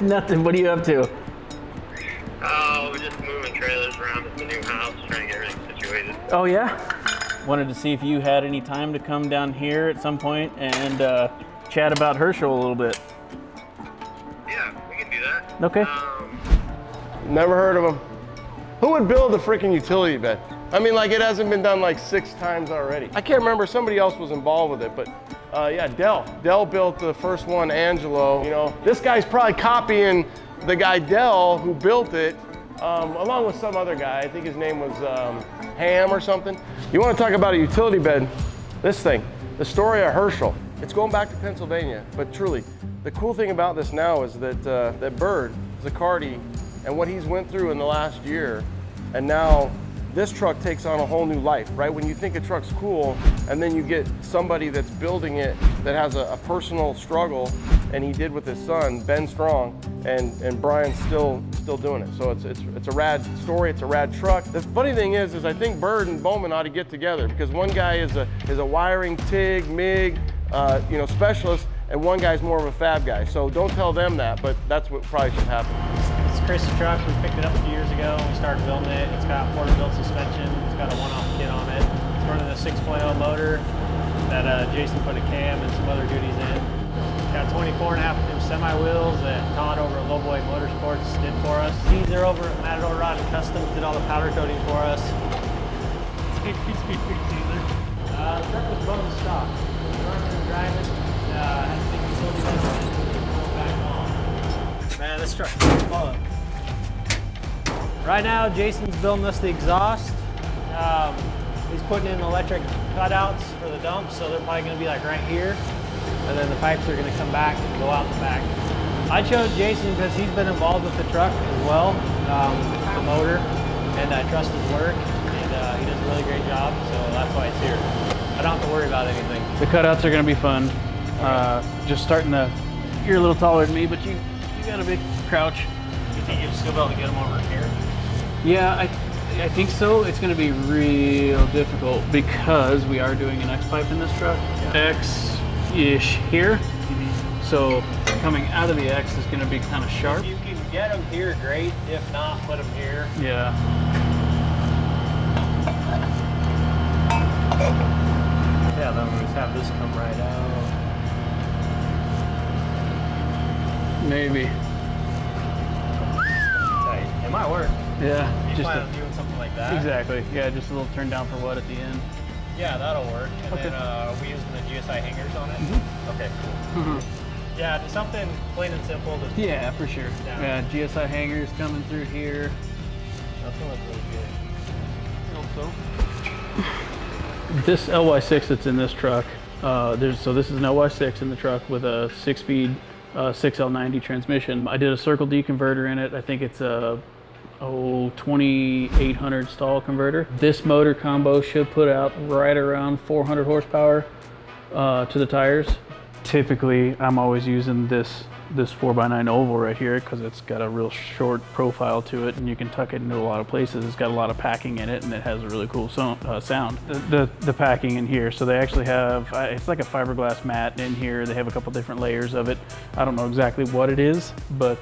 Nothing. What are you up to? Oh, we're just moving trailers around at the new house, trying to get everything situated. Oh yeah? Wanted to see if you had any time to come down here at some point and chat about Herschel a little bit. Yeah, we can do that. Okay. Never heard of him. Who would build a freaking utility bed? I mean, like, it hasn't been done like 6 times already. I can't remember, somebody else was involved with it, but yeah, Dell built the first one, Angelo. You know, this guy's probably copying the guy Dell who built it, along with some other guy. I think his name was Ham or something. You want to talk about a utility bed? This thing, the story of Herschel. It's going back to Pennsylvania, but truly, the cool thing about this now is that that bird, Zaccardi, and what he's went through in the last year, and now this truck takes on a whole new life, right? When you think a truck's cool, and then you get somebody that's building it that has a personal struggle, and he did with his son, Ben Strong, and Brian's still doing it. So it's a rad story, it's a rad truck. The funny thing is I think Bird and Bowman ought to get together, because one guy is a wiring, TIG, MIG, you know, specialist, and one guy's more of a fab guy. So don't tell them that, but that's what probably should happen. It's Chris's truck. We picked it up a few years ago and we started building it. It's got Porter-built suspension. It's got a one-off kit on it. It's running a 6.0 motor that Jason put a cam and some other goodies in. It's got 24.5-inch semi wheels that Todd over at Lowboy Motorsports did for us. They're over at Matador Rod and Customs did all the powder coating for us. The truck was bone stock. Running and driving. Had to take utility back on. Man, this truck is fun. Right now, Jason's building us the exhaust. He's putting in electric cutouts for the dumps, so they're probably going to be like right here. And then the pipes are going to come back and go out the back. I chose Jason because he's been involved with the truck as well, the motor, and I trust his work, and he does a really great job, so that's why it's here. I don't have to worry about anything. The cutouts are going to be fun. Just starting to, you're a little taller than me, but you got a big crouch. You think you'll still be able to get them over here? Yeah, I think so. It's going to be real difficult because we are doing an X pipe in this truck. Yeah. X-ish here. So coming out of the X is going to be kind of sharp. If you can get them here, great. If not, put them here. Yeah. Yeah, then we'll just have this come right out. Maybe. Tight. It might work. Yeah. You plan on doing something like that? Exactly. Yeah, just a little turn down for what at the end. Yeah, that'll work. And Okay. then are we using the GSI hangers on it? Mm-hmm. Okay, cool. Mm-hmm. Yeah, just something plain and simple. To Yeah, for sure. down. Yeah, GSI hangers coming through here. That's gonna look really good. I hope so. This LY6 that's in this truck, so this is an LY6 in the truck with a 6-speed 6L90 transmission. I did a Circle D converter in it. I think it's a 2800 stall converter. This motor combo should put out right around 400 horsepower to the tires. Typically, I'm always using this 4x9 oval right here because it's got a real short profile to it and you can tuck it into a lot of places. It's got a lot of packing in it and it has a really cool sound. The packing in here, so they actually have, it's like a fiberglass mat in here. They have a couple different layers of it. I don't know exactly what it is, but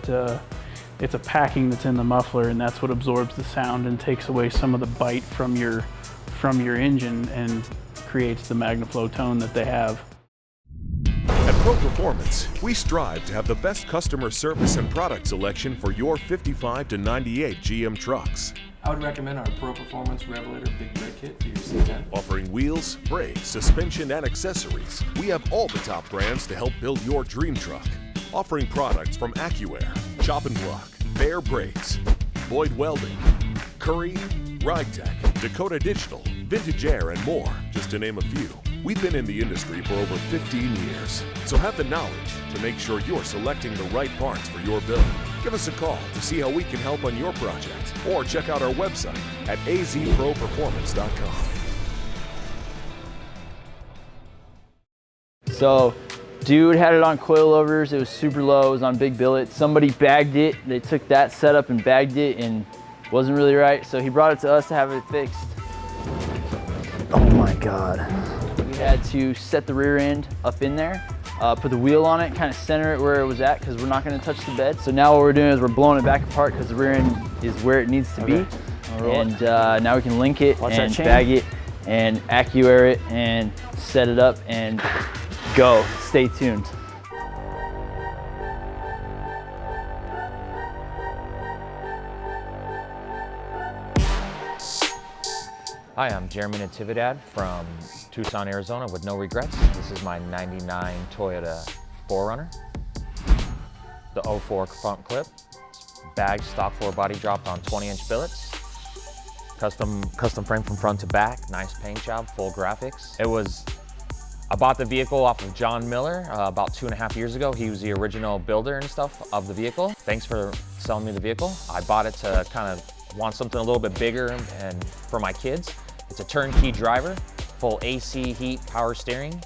it's a packing that's in the muffler and that's what absorbs the sound and takes away some of the bite from your engine and creates the MagnaFlow tone that they have. At Pro Performance, we strive to have the best customer service and product selection for your 55 to 98 GM trucks. I would recommend our Pro Performance Revelator Big Brake Kit for your C10. Offering wheels, brakes, suspension, and accessories, we have all the top brands to help build your dream truck. Offering products from AccuAir, Chop and Block, Bear Brakes, Boyd Welding, Curry, RideTech, Dakota Digital, Vintage Air, and more, just to name a few. We've been in the industry for over 15 years, so have the knowledge to make sure you're selecting the right parts for your build. Give us a call to see how we can help on your project, or check out our website at azproperformance.com. So, dude had it on coilovers, it was super low, it was on big billet. Somebody bagged it, they took that setup and bagged it and wasn't really right, so he brought it to us to have it fixed. Oh my God. We had to set the rear end up in there. put the wheel on it, kind of center it where it was at, because we're not going to touch the bed. So now what we're doing is we're blowing it back apart because the rear end is where it needs to be. And now we can link it and bag it and AccuAir it and set it up and go. Stay tuned. Hi, I'm Jeremy Natividad from Tucson, Arizona with no regrets. This is my 99 Toyota 4Runner. The 04 front clip, bagged stock 4 body drop on 20-inch billets. Custom frame from front to back, nice paint job, full graphics. I bought the vehicle off of John Miller about 2.5 years ago. He was the original builder and stuff of the vehicle. Thanks for selling me the vehicle. I bought it to kind of want something a little bit bigger and for my kids. It's a turnkey driver, full AC, heat, power steering.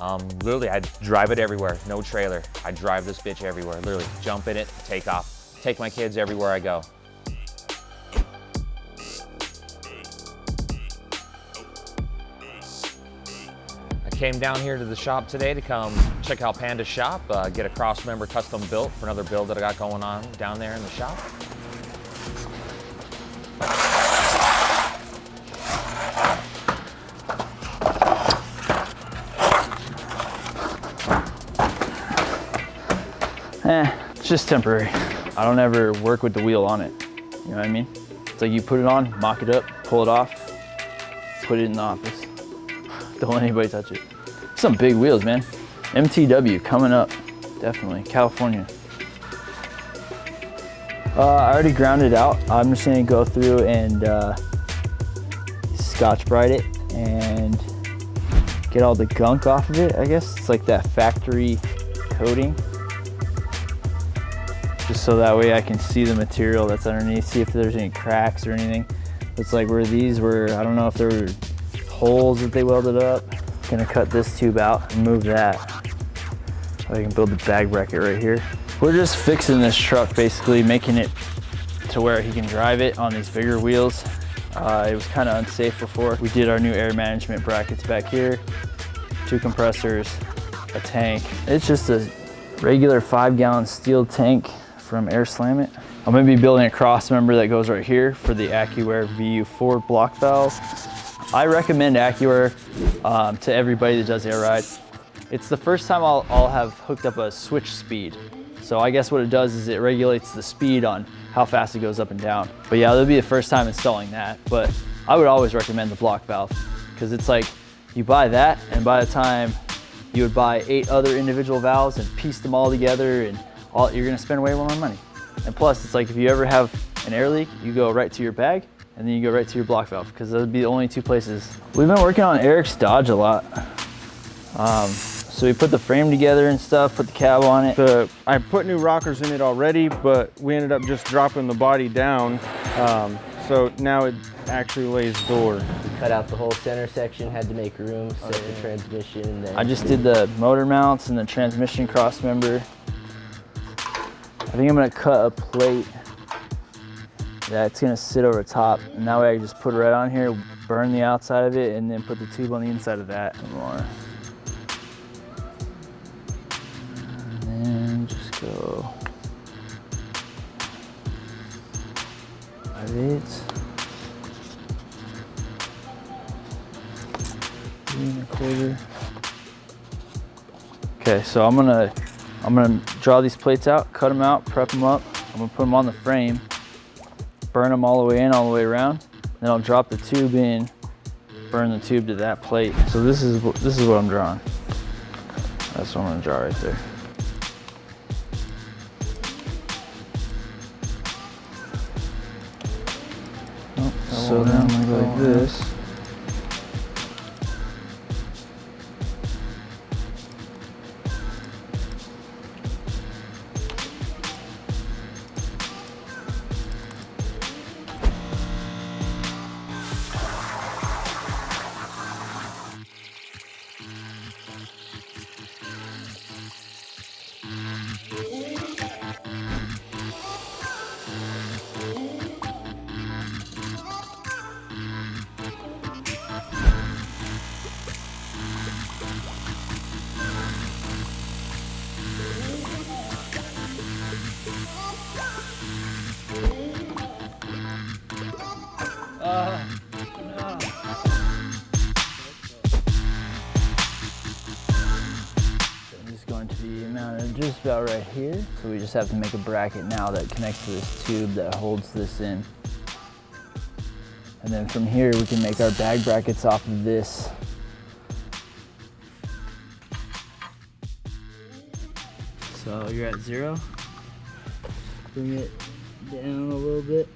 Literally, I drive it everywhere, no trailer. I drive this bitch everywhere, literally jump in it, take off, take my kids everywhere I go. I came down here to the shop today to come check out Panda's shop, get a cross-member custom built for another build that I got going on down there in the shop. It's just temporary. I don't ever work with the wheel on it. You know what I mean? It's like you put it on, mock it up, pull it off, put it in the office. Don't let anybody touch it. Some big wheels, man. MTW coming up, definitely. California. I already ground it out. I'm just gonna go through and Scotch-Brite it and get all the gunk off of it, I guess. It's like that factory coating. Just so that way I can see the material that's underneath, see if there's any cracks or anything. It's like where these were, I don't know if there were holes that they welded up. I'm gonna cut this tube out and move that so I can build the bag bracket right here. We're just fixing this truck, basically making it to where he can drive it on these bigger wheels. It was kind of unsafe before. We did our new air management brackets back here, 2 compressors, a tank. It's just a regular 5-gallon steel tank from Air Slam It. I'm gonna be building a cross member that goes right here for the AccuAir VU4 block valve. I recommend AccuAir to everybody that does air ride. It's the first time I'll have hooked up a switch speed. So I guess what it does is it regulates the speed on how fast it goes up and down. But yeah, it'll be the first time installing that. But I would always recommend the block valve because it's like you buy that and by the time you would buy 8 other individual valves and piece them all together and you're gonna spend way more money. And plus, it's like if you ever have an air leak, you go right to your bag and then you go right to your block valve because those would be the only 2 places. We've been working on Eric's Dodge a lot. So we put the frame together and stuff, put the cab on it. I put new rockers in it already, but we ended up just dropping the body down. So now it actually lays door. We cut out the whole center section, had to make room, set the transmission. And then I just did the motor mounts and the transmission cross member. I think I'm gonna cut a plate that's gonna sit over top. And that way I can just put it right on here, burn the outside of it, and then put the tube on the inside of that. Some more. And then just go. It. 3 1/4. Okay, so I'm gonna draw these plates out, cut them out, prep them up. I'm gonna put them on the frame, burn them all the way in, all the way around. Then I'll drop the tube in, burn the tube to that plate. So this is what I'm drawing. That's what I'm gonna draw right there. So then I'm gonna go like this. down to just about right here. So we just have to make a bracket now that connects to this tube that holds this in. And then from here we can make our bag brackets off of this. So you're at 0. Bring it down a little bit.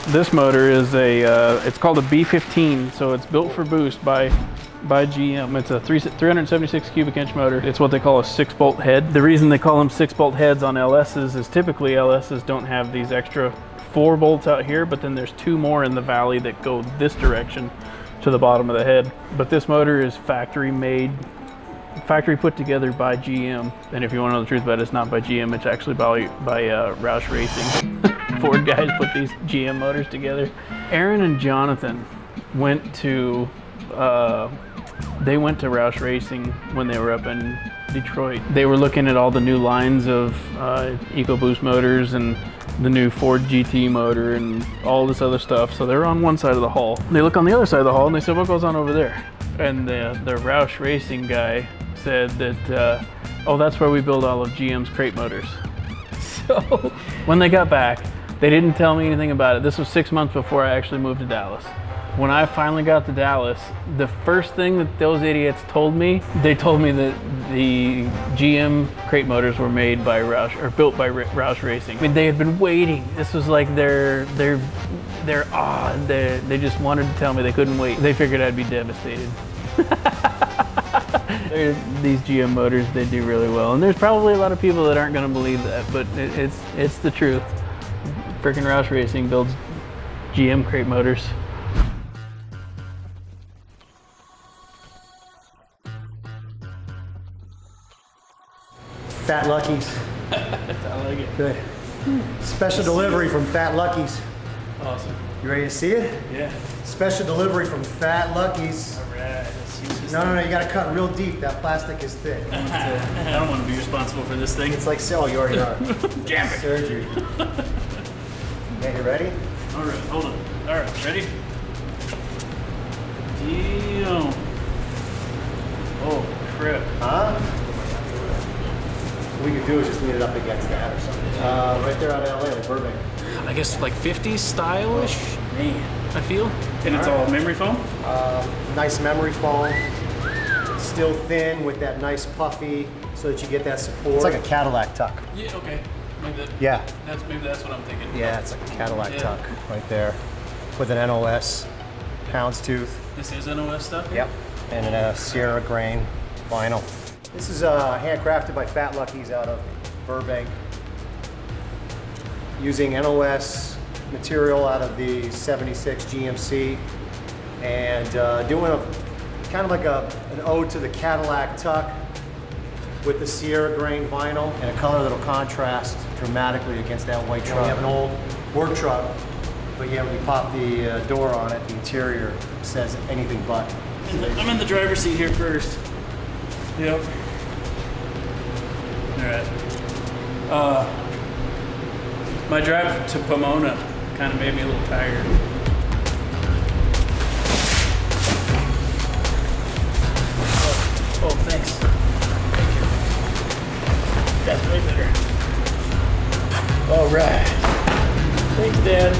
This motor is it's called a B15, so it's built for boost by GM. It's a 376 cubic inch motor. It's what they call a 6-bolt head. The reason they call them 6-bolt heads on LSs is typically LSs don't have these extra 4 bolts out here, but then there's 2 more in the valley that go this direction to the bottom of the head. But this motor is factory made, factory put together by GM. And if you want to know the truth about it, it's not by GM, it's actually by Roush Racing. Ford guys put these GM motors together. Aaron and Jonathan went to Roush Racing when they were up in Detroit. They were looking at all the new lines of EcoBoost motors and the new Ford GT motor and all this other stuff. So they're on one side of the hall. They look on the other side of the hall and they said, what goes on over there? And the Roush Racing guy said that, oh, that's where we build all of GM's crate motors. So when they got back, they didn't tell me anything about it. This was 6 months before I actually moved to Dallas. When I finally got to Dallas, the first thing that those idiots told me, they told me that the GM crate motors were made by Roush, or built by Roush Racing. I mean, they had been waiting. This was like they just wanted to tell me. They couldn't wait. They figured I'd be devastated. These GM motors, they do really well. And there's probably a lot of people that aren't gonna believe that, but it's the truth. Frickin' Roush Racing builds GM crate motors. Fat Lucky's. I like it. Good. Special delivery from Fat Lucky's. Awesome. You ready to see it? Yeah. Special delivery from Fat Lucky's. All right. Let's use this. No, you gotta cut real deep. That plastic is thick. I don't want to be responsible for this thing. It's like, oh, you already are. Damn it. Surgery. Okay, you ready? All right, hold on. All right, ready? Damn. Oh, crap. Huh? What we could do is just lean it up against that or something. Right there out of LA, like Burbank. I guess like 50s stylish. Man, I feel. And it's all memory foam? Nice memory foam. Still thin with that nice puffy so that you get that support. It's like a Cadillac tuck. Yeah, okay. Maybe that's what I'm thinking. Yeah, it's like a Cadillac tuck right there with an NOS houndstooth. This is NOS stuff? Yep, and a Sierra grain vinyl. This is handcrafted by Fat Lucky's out of Burbank, using NOS material out of the 76 GMC, and doing a kind of like an ode to the Cadillac tuck with the Sierra grain vinyl and a color that'll contrast dramatically against that white truck. We have an old work truck, but yeah, when you pop the door on it, the interior says anything but. I'm in the driver's seat here first. Yep. All right. My drive to Pomona kind of made me a little tired. Oh, thanks. Thank you. That's way better. All right. Thanks, Dad.